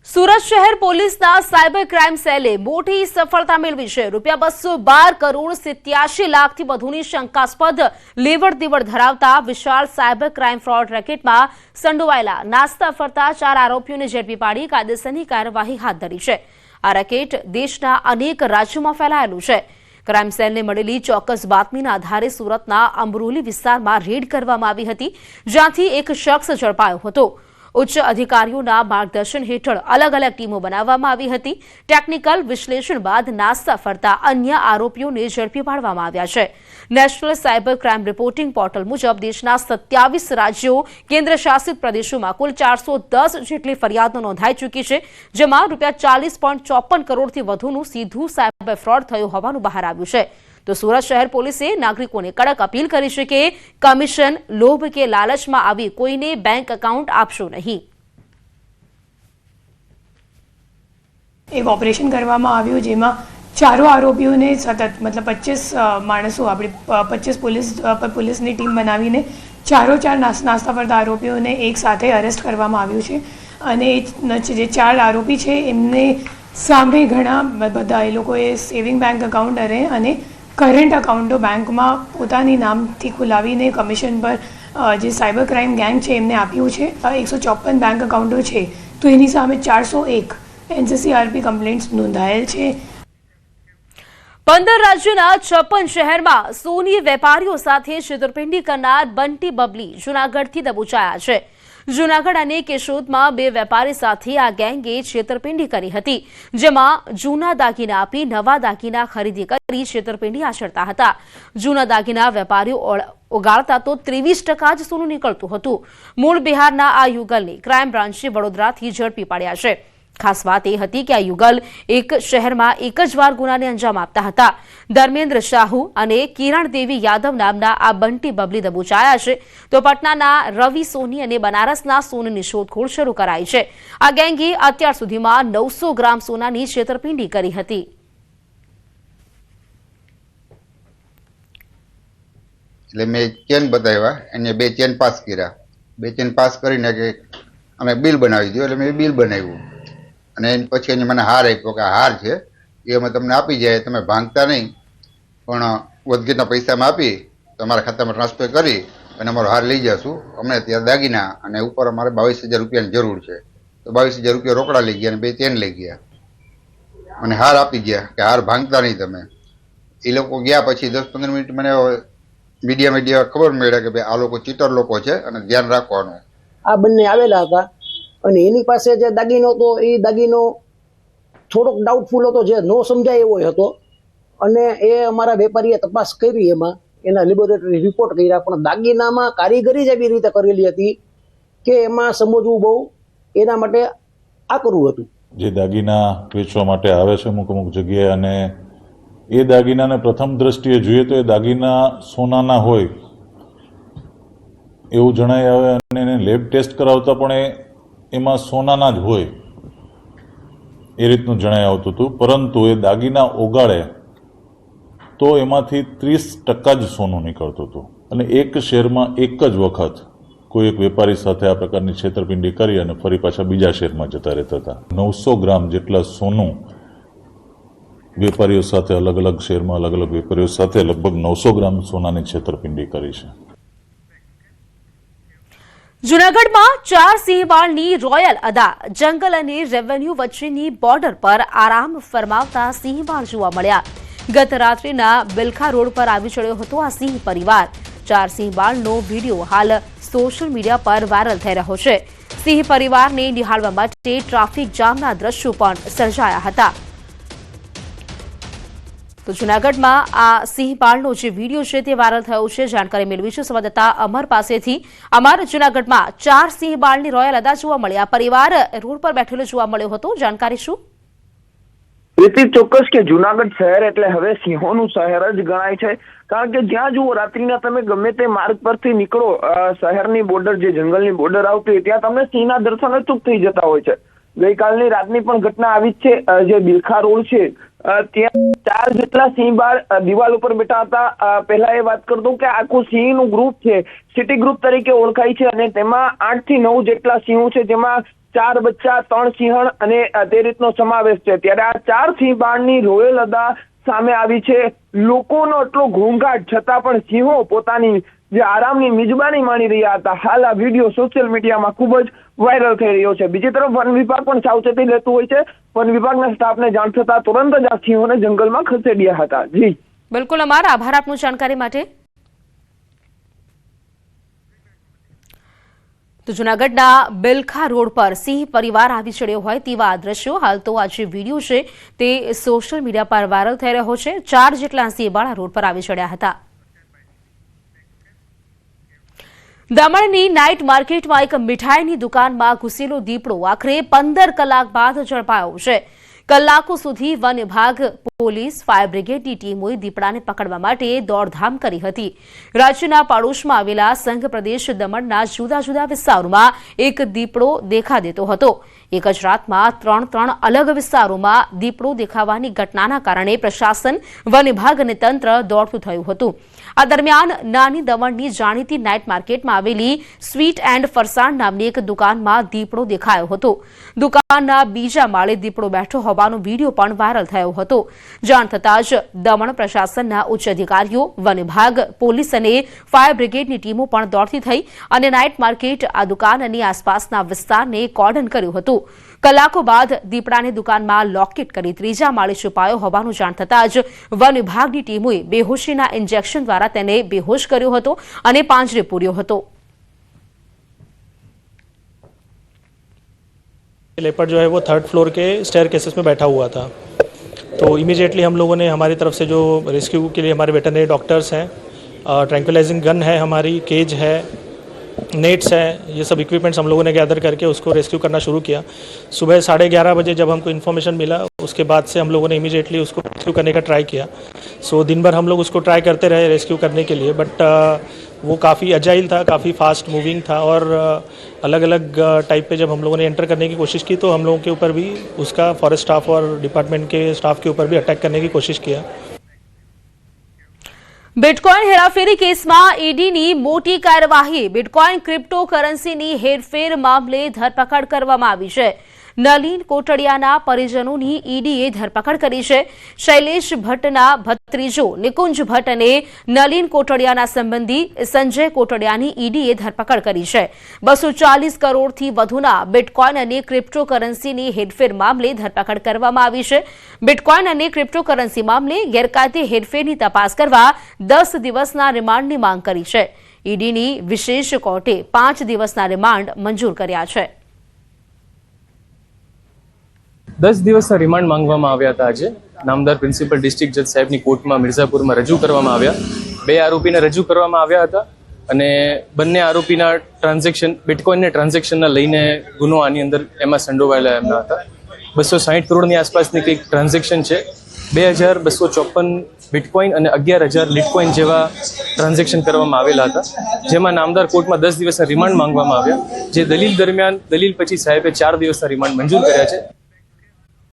સુરત શહેર પોલીસના cyber crime સેલે મોટી સફળતા મેળવી છે। ₹212 કરોડ 87 લાખથી વધુની શંકાસ્પદ લેવડ દેવડ ધરાવતા વિશાળ સાયબર ક્રાઇમ ફ્રોડ રેકેટમાં સંડોવાયેલા નાસ્તા ફરતા 4 આરોપીઓને ઝડપી પાડી કાયદેસરની કાર્યવાહી હાથ ધરી છે। આ રેકેટ દેશના અનેક રાજ્યોમાં ફેલાયેલું છે। ક્રાઇમ સેલને મળેલી ચોક્કસ બાતમીના આધારે સુરતના અમરોલી વિસ્તારમાં રેડ કરવામાં આવી હતી, જ્યાંથી એક શખ્સ ઝડપાયો હતો। ઉચ્ચ અધિકારીઓના માર્ગદર્શન હેઠળ અલગ અલગ ટીમો બનાવવામાં આવી હતી। ટેકનિકલ વિશ્લેષણ બાદ નાસ્તા ફરતા અન્ય આરોપીઓને ઝડપી પાડવામાં આવ્યા છે। National cyber crime reporting portal મુજબ દેશના 27 રાજ્યો કેન્દ્રશાસિત પ્રદેશોમાં કુલ 410 જેટલી ફરિયાદો નોંધાઈ ચૂકી છે, જેમાં ₹40.54 કરોડથી વધુનું સીધું સાયબર ફ્રોડ થયું હોવાનું બહાર આવ્યું છે। તો સુરત શહેર પોલીસે નાગરિકોને કડક અપીલ કરી છે કે કમિશન, લોભ કે લાલચમાં આવી કોઈને બેંક એકાઉન્ટ આપશો નહીં। એક ઓપરેશન કરવામાં આવ્યું જેમાં ચારો આરોપીઓને સતત મતલબ 25 માણસો આપણી 25 પોલીસની ટીમ બનાવીને ચારો નાસ્તા ફરતા આરોપીઓને એક સાથે અરેસ્ટ કરવામાં આવ્યું છે। અને જે 4 આરોપી છે એમને સામે ઘણા બધા એ લોકોએ સેવિંગ બેંક એકાઉન્ટ અને કરંટ અકાઉન્ટો બેંકમાં પોતાની નામથી ખોલાવીને કમિશન પર જે સાયબર ક્રાઇમ ગેંગ છે એમને આપ્યું છે। 154 બેંક એકાઉન્ટો છે, તો એની સામે 401 NCCRP કમ્પ્લેન્ટ્સ નોંધાયેલ છે। 15 રાજ્યોના 56 શહેરમાં સોની વેપારીઓ સાથે છેતરપિંડી કરનાર બંટી બબલી જૂનાગઢથી દબોચાયા છે। જૂનાગઢ અને કેશોદમાં 2 વેપારી સાથે આ ગેંગે છેતરપિંડી કરી હતી, જેમાં જૂના દાગીના આપી નવા દાગીના ખરીદી કરી છેતરપિંડી આચરતા હતા। જૂના દાગીના વેપારીઓ ઓગાળતા તો 23% જ સોનું નીકળતું હતું। મૂળ બિહારના આ યુગલને ક્રાઇમ બ્રાન્ચે વડોદરાથી ઝડપી પાડ્યા છે। ખાસ વાત એ હતી કે આ યુગલ એક શહેરમાં એક જ વાર ગુનાને અંજામ આપતા હતા। ધર્મેન્દ્ર સાહુ અને કિરણ દેવી યાદવ નામના આ બંટી બબલી દબોચાયા છે। તો પટનાના રવિ સોની અને બનારસના સોનાની શોધખોળ શરૂ કરાઈ છે। આ ગેંગે અત્યાર સુધીમાં 900 ગ્રામ સોનાની છેતરપિંડી કરી હતી। એટલે મેં ચેન બતાવ્યા અને 2 ચેન પાસ કર્યા। 2 ચેન પાસ કરીને કે અમે બિલ બનાવી દો, એટલે મેં બિલ બનાવ્યું અને પછી એને મને હાર આપ્યો કે હાર છે એ અમે તમને આપી જાય, તમે ભાંગતા નહીં પણ વધઘટના પૈસામાં આપી તમારા ખાતામાં ટ્રાન્સફર કરી અને અમારો હાર લઈ જશું। અમને ત્યાં દાગીના અને ઉપર અમારે 22,000 રૂપિયાની જરૂર છે, તો 22,000 રૂપિયા રોકડા લઈ ગયા અને 2 ચેન લઈ ગયા અને હાર આપી ગયા કે હાર ભાંગતા નહીં તમે। એ લોકો ગયા પછી 10-15 મિનિટ મને મીડિયા ખબર મળ્યા કે ભાઈ આ લોકો ચીટર લોકો છે અને ધ્યાન રાખવાનું। આ બંને આવેલા હતા અને એની પાસે જે દાગીનો હતો એ દાગીનો થોડોક ડાઉટફુલ હતો, જે ન સમજાય એવો હતો અને એ અમારા વેપારીએ તપાસ કરી, એમાં એના લેબોરેટરી રિપોર્ટ કર્યા, પણ દાગીનામાં કારીગરી જ એવી રીતે કરેલી હતી કે એમાં સમજવું બહુ એના માટે આકરું હતું। જે દાગીના વેચવા માટે આવે છે અમુક જગ્યાએ અને એ દાગીનાને પ્રથમ દ્રષ્ટિએ જોઈએ તો એ દાગીના સોનાના હોય એવું જણાય આવે અને એને લેબ ટેસ્ટ કરાવતા પણ એમાં સોનાના જ હોય એ રીતનું જણાય આવતું હતું, પરંતુ એ દાગીના ઓગાળે તો એમાંથી 30% જ સોનું નીકળતું હતું। અને એક શહેરમાં એક જ વખત કોઈ એક વેપારી સાથે આ પ્રકારની છેતરપિંડી કરી અને ફરી પાછા બીજા શહેરમાં જતા રહેતા હતા। 900 ગ્રામ જેટલા સોનું વેપારીઓ સાથે અલગ અલગ શહેરમાં અલગ અલગ વેપારીઓ સાથે લગભગ 900 ગ્રામ સોનાની છેતરપિંડી કરી છે। જૂનાગઢમાં 4 સિંહબાળની રોયલ અદા જંગલ અને રેવન્યુ વચ્ચેની બોર્ડર પર આરામ ફરમાવતા સિંહબાળ જોવા મળ્યા। ગત રાત્રિના બિલખા રોડ પર આવી ચડ્યો હતો આ સિંહ પરિવાર। 4 સિંહબાળનો વિડીયો હાલ સોશિયલ મીડિયા પર વાયરલ થઈ રહ્યો છે। સિંહ પરિવારને નિહાળવા માટે ટ્રાફિક જામના દ્રશ્યો પણ સર્જાયા હતા। તો જૂનાગઢમાં આ સિંહબાળનો જે વિડીયો છે તે વાયરલ થયો છે। જાણકારી મેળવી છે સંવાદદાતા અમર પાસેથી। અમર, જૂનાગઢમાં 4 સિંહબાળની રોયલ અદા જોવા મળ્યા, પરિવાર રોડ પર બેઠેલો જોવા મળ્યો હતો, જાણકારી શું? રીતે ચોક્કસ કે જૂનાગઢ શહેર એટલે હવે સિંહોનું શહેર જ ગણાય છે, કારણ કે જ્યાં જુઓ રાત્રિના તમે ગમે તે માર્ગ પરથી નીકળો, શહેરની બોર્ડર જે જંગલની બોર્ડર આવતી હોય ત્યાં તમને સિંહના દર્શન અચૂક થઈ જતા હોય છે। ગઈકાલની રાતની પણ ઘટના આવી જ છે। જે બિલખા રોડ છે ત્યાં 4 જેટલા સિંહબાળ દિવાલ ઉપર બેઠા હતા। પહેલા એ વાત કરતો કે આખું સિંહનું ગ્રુપ છે, સિટી ગ્રુપ તરીકે ઓળખાય છે અને તેમાં 8 થી 9 જેટલા સિંહો છે, જેમાં 4 બચ્ચા, 3 સિંહણ અને તે રીતનો સમાવેશ છે. ત્યારે આ 4 સિંહ બાળની રોયલ અદા સામે આવી છે. લોકોનો એટલો ઘોંઘાટ છતાં પણ સિંહો પોતાની જે આરામની મિજબાની માણી રહ્યા હતા. હાલ આ વિડીયો સોશિયલ મીડિયામાં ખૂબ જ વાયરલ થઈ રહ્યો છે. બીજી તરફ વન વિભાગ પણ સાવચેતી લેતું હોય છે. વન વિભાગના સ્ટાફને જાણ થતા તુરંત જ આ સિંહોને જંગલમાં ખસેડ્યા હતા. જી બિલકુલ, અમારા આભાર આપનું જાણકારી માટે. તો જૂનાગઢના બિલખા રોડ પર સિંહ પરિવાર આવી ચડ્યો હોય તેવા દ્રશ્યો હાલ તો આ જે વિડીયો છે તે સોશિયલ મીડિયા પર વાયરલ થઈ રહ્યો છે. 4 જેટલા સિંહ બાળા રોડ પર આવી ચડ્યા હતા. દમણની નાઇટ માર્કેટમાં એક મીઠાઈની દુકાનમાં ઘૂસેલો દીપડો આખરે 15 કલાક બાદ ઝડપાયો છે. કલાકો સુધી વન વિભાગ, પોલીસ, ફાયર બ્રિગેડની ટીમોએ દીપડાને પકડવા માટે દોડધામ કરી હતી. રાજ્યના પાડોશમાં આવેલા સંઘ પ્રદેશ દમણના જુદા જુદા વિસ્તારોમાં એક દીપડો દેખા દેતો હતો. એક જ રાતમાં 3 અલગ વિસ્તારોમાં દીપડો દેખાવાની ઘટનાના કારણે પ્રશાસન, વન વિભાગ અને તંત્ર દોડતું થયું હતું. આ દરમિયાન નાની દમણની જાણીતી નાઇટ માર્કેટમાં આવેલી સ્વીટ એન્ડ ફરસાણ નામની એક દુકાનમાં દીપડો દેખાયો હતો. દુકાનના બીજા માળે દીપડો બેઠો હોવાનો વિડીયો પણ વાયરલ થયો હતો. જાણ થતાં જ દમણ પ્રશાસનના ઉચ્ચ અધિકારીઓ, વન વિભાગ, પોલીસ અને ફાયર બ્રિગેડની ટીમો પણ દોડતી થઈ અને નાઇટ માર્કેટ, આ દુકાન અને આસપાસના વિસ્તારને કોર્ડન કર્યું હતું. કલાકો બાદ દીપડાને દુકાનમાં લોકેટ કરી ત્રીજા માળે છુપાયો હોવાનું જાણ થતાં જ વન વિભાગની ટીમોએ બેહોશીના ઇન્જેક્શન દ્વારા તેને બેહોશ કર્યો હતો અને પાંજરે પૂર્યો હતો. लेपर्ड जो है वो 3rd फ्लोर के स्टेयर केसेस में बैठा हुआ था. तो इमीडिएटली हम लोगों ने हमारी तरफ से जो रेस्क्यू के लिए हमारे वेटरनरी डॉक्टर्स हैं, ट्रैंक्विलाइजिंग गन है हमारी, केज है, नेट्स है, ये सब इक्विपमेंट्स हम लोगों ने गैदर करके उसको रेस्क्यू करना शुरू किया. सुबह 11:30 बजे जब हमको इन्फॉर्मेशन मिला, उसके बाद से हम लोगों ने इमीडिएटली उसको रेस्क्यू करने का ट्राई किया. सो दिन भर हम लोग उसको ट्राई करते रहे रेस्क्यू करने के लिए, बट वो काफ़ी अजाइल था, काफ़ी फास्ट मूविंग था और अलग अलग टाइप पे जब हम लोगों ने एंटर करने की कोशिश की तो हम लोगों के ऊपर भी उसका फॉरेस्ट स्टाफ और डिपार्टमेंट के स्टाफ के ऊपर भी अटैक करने की कोशिश किया. બિટકોઇન હેરાફેરી કેસમાં ઈડીની મોટી કાર્યવાહી. બિટકોઇન ક્રિપ્ટોકરન્સીની હેરફેર મામલે ધરપકડ કરવામાં આવી છે. નલિન કોટડિયાના પરિજનોની ઈડીએ ધરપકડ કરી છે. શૈલેષ ભટ્ટના ભત્રીજો નિકુંજ ભટ્ટ અને નલિન કોટડિયાના સંબંધી સંજય કોટડિયાની ઈડીએ ધરપકડ કરી છે. 240 કરોડથી વધુના બિટકોઇન અને ક્રિપ્ટોકરન્સીની હેરફેર મામલે ધરપકડ કરવામાં આવી છે. બિટકોઇન અને ક્રિપ્ટોકરન્સી મામલે ગેરકાયદે હેરફેરની તપાસ કરવા 10 દિવસના રિમાન્ડની માંગ કરી છે. ઈડીની વિશેષ કોર્ટે 5 દિવસના રિમાન્ડ મંજૂર કર્યા છે. 10 દિવસના રિમાન્ડ માંગવામાં આવ્યા હતા. આજે નામદાર પ્રિન્સિપલ ડિસ્ટ્રિક્ટ જજ સાહેબની કોર્ટમાં મિર્ઝાપુરમાં રજૂ કરવામાં આવ્યા. 2 આરોપીને રજૂ કરવામાં આવ્યા હતા અને બંને આરોપીના ટ્રાન્ઝેક્શન, બિટકોઇનના ટ્રાન્ઝેક્શનના લઈને ગુનો આની અંદર એમાં સંડોવાયેલા એમના હતા. 260 કરોડની આસપાસની કંઈક ટ્રાન્ઝેક્શન છે. 2254 બિટકોઇન અને 11,000 લિટકોઇન જેવા ટ્રાન્ઝેક્શન કરવામાં આવેલા હતા, જેમાં નામદાર કોર્ટમાં 10 દિવસના રિમાન્ડ માંગવામાં આવ્યા. જે દલીલ દરમિયાન દલીલ પછી સાહેબે 4 દિવસના રિમાન્ડ મંજૂર કર્યા છે.